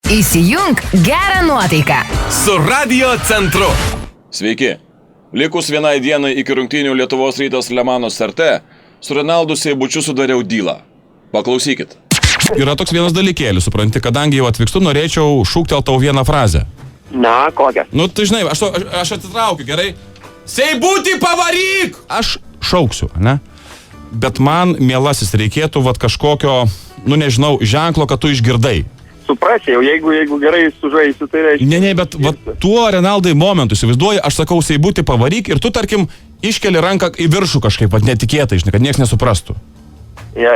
Įsijunk gerą nuotaiką su Radio Centru. Sveiki. Likus vienai dienai iki rungtynių Lietuvos Rytas Lemano Sarte, su Renaldu Seibučiu sudariau dylą. Paklausykit. Yra toks vienas dalykėlis, supranti, kadangi jau atvykstu, norėčiau šūktelt tau vieną frazę. Na, kokią? Nu, tai žinai, aš atitraukiu, gerai? Seibutį pavaryk! Aš šauksiu, ne? Bet man, mielasis, reikėtų kažkokio, nežinau, ženklo, kad tu išgirdai. Suprasi, jau jeigu gerai sužaisi, tai reiškia. Ne, bet tuo, Renaldai, momentu, įsivaizduoji, aš sakau, Seibutį pavaryk ir tu, tarkim, iškeli ranką į viršų kažkaip, netikėtai, žinai, kad niekas nesuprastų. Ja.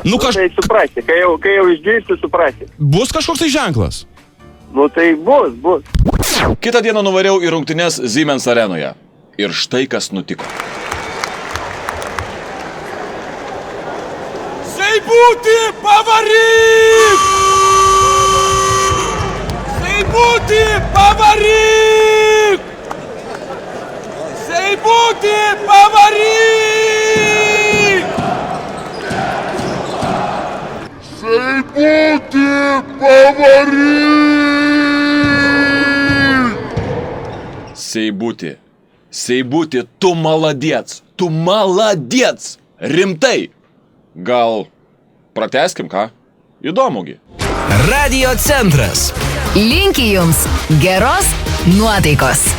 Tai suprasi, kai jau išgirsti, suprasi. Bus kažkoks tai ženklas? Nu, tai bus. Kitą dieną nuvariau į rungtynes Siemens arenoje. Ir štai kas nutiko. Seibutį pavaryk! Seibutį pavaryk! Seibutį pavaryk! Seibutį pavaryk! Seibutį, tu maladiec! Rimtai! Gal pratęskim, ką? Įdomugi. Radio Centras. Linki jums geros nuotaikos.